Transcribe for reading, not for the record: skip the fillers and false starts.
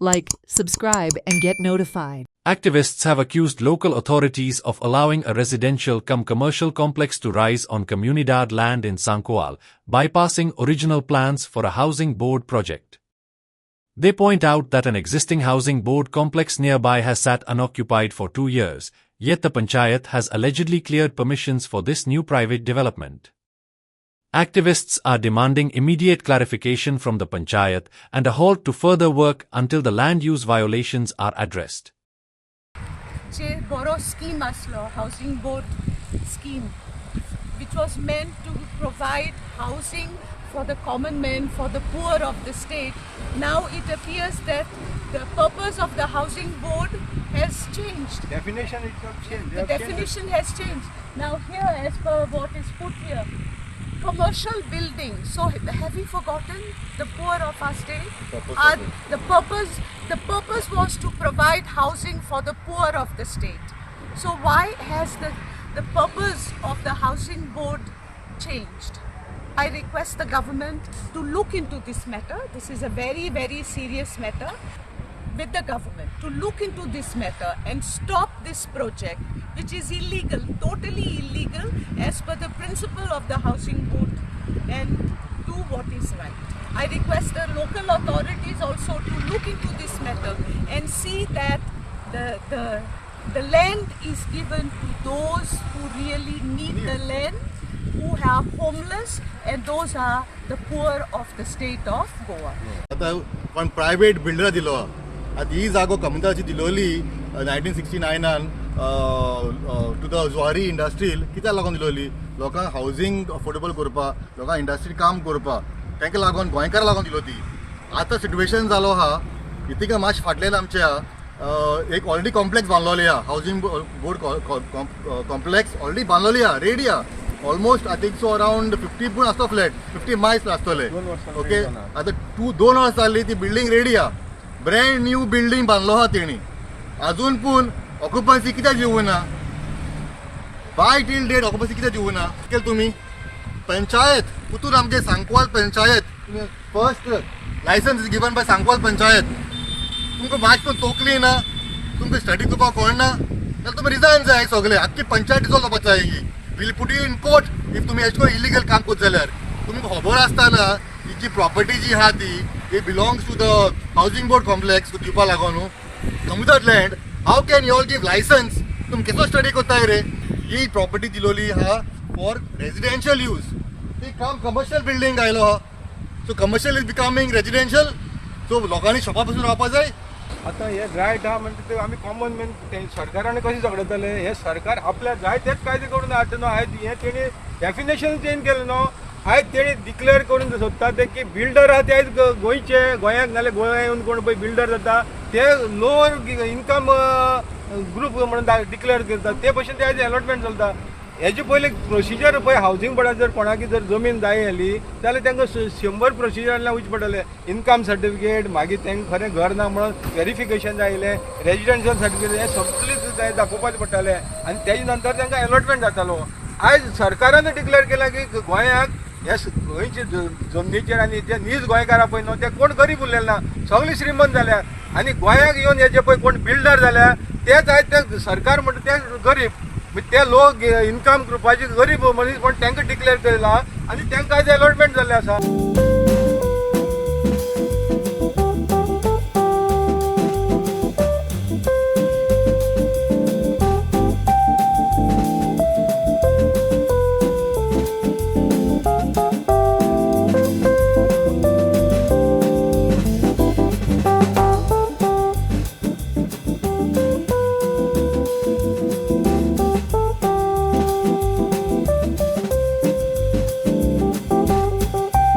Like, subscribe, and get notified. Activists have accused local authorities of allowing a residential-cum-commercial complex to rise on Comunidad land in Sankoal, bypassing original plans for a housing board project. They point out that an existing housing board complex nearby has sat unoccupied for 2 years, yet the Panchayat has allegedly cleared permissions for this new private development. Activists are demanding immediate clarification from the Panchayat and a halt to further work until the land use violations are addressed. जे बरो scheme aslo, housing board scheme, which was meant to provide housing for the common man, for the poor of the state. Now it appears that the purpose of the housing board has changed. Definition itself changed. The definition has changed. Now here, as per what is put here, commercial building. So have we forgotten the poor of our state? The purpose was to provide housing for the poor of the state. So why has the purpose of the housing board changed? I request the government to look into this matter. This is a very, very serious matter. With the government to look into this matter and stop this project, which is illegal, totally illegal as per the principle of the housing board, and do what is right. I request the local authorities also to look into this matter and see that the land is given to those who really need the land, who are homeless, and those are the poor of the state of Goa. पण private builder दिलो आता ही जागो कमताची दिलोली 1969 to the Zuari industrial कित्याक लागून दिलोली लोकांक housing affordable करपाक लोकांक industry काम करपाक तांकां लागून गोंयकारांक लागून दिलो ती आतां सिट्युएशन जालो हा इतिका मातशें फाटल्यान आमच्या एक ऑलरेडी कॉम्प्लेक्स बांदलोली हा हावजींग बोर्ड कॉम्प्लेक्स ऑलरेडी बांदलोली हा रेडी हा almost I think so around 50 पूण आसतो फ्लॅट 50 मायल्स आसतले ओके आतां 2 वर्सां जाली ती बिल्डींग रेडी हा ब्रँड न्यू बिल्डींग बांदलो हा तेणी अजून पूण ऑक्युपन्सी कित्याक दिवना बाय टील डेट ऑक्युपन्सी कित्याक दिवना केलें तुमी पंचायत पुतूर आमगे Sankwal panchayat first licence is given by Sankwal panchayat तुमकां मातशें पण तोकली ना तुमकां स्टडी करपाक कळना जाल्यार तुमी रिजायन जाय सगळे आख्खी पंचायत डिसॉल्व जावपाक जाय he will put you in court if तुमी एशको इलिगल काम करता जाल्यार तुमकां खबर आसतना ही जी प्रॉपर्टी जी आहा ती it belongs to the housing board complex to दिवपा लागून कमतार land how can you all give license तुमी कसो स्टडी करताय रे ही प्रॉपर्टी दिलोली हा फॉर रेजिडेन्शियल यूज ती काम कमर्शियल बिल्डींग आयलो हा so commercial is becoming residential so लोकांनी शॉपा पासून रावपा जाय आता हे रायट हा म्हणजे ते आम्ही कॉमन मॅन सरकाराने कशें झगडताले हे सरकार आपल्या जाय तेच कायदे करून हाडटा न्हू आयज हे तेणी डेफिनेशन चेंज केलें न्हू आयज तेणी डिक्लेअर करून सोदता ते की बिल्डर आहा ते आयज गोंयचे गोंयाक नाल्यार गोंया येवन कोण पळय बिल्डर जाता ते लोअर इन्कम ग्रुप म्हणून डिक्लेअर करतात ते भशेन ते आयज अलॉटमेंट चलता हेजे पयलीं प्रोसिजर पळय हावजींग बोर्डाक जर कोणाकी जर जमीन जाय आसली जाल्यार तांकां 100 प्रोसिजरांतल्यान वयचें पडटलें इन्कम सर्टिफिकेट मागीर तांकां खरें घर ना म्हणून व्हेरिफिकेशन जाय आसलें रेजिडेन्शियल सर्टिफिकेट हें सगळें दाखोवपाचें पडटालें आनी तेजे नंतर तांकां अलॉटमेंट जातालो आयज सरकारान डिक्लेअर केला की गोंयाक ह्या गोंयचे जमनीचेर आनी जे नीज गोंयकारां पळय न्हू ते कोण गरीब उरलेले ना सगळीं श्रीमंत जाल्या आनी गोंयाक येवन हेजे पळय कोण बिल्डर जाल्या तेच आयज ते सरकार म्हणटा ते गरीब ते लोक इन्कम ग्रुपाचे गरीब मनीस पण तांकां डिक्लेअर केला आनी तांकां आयज अलॉटमेंट जाल्ले आसा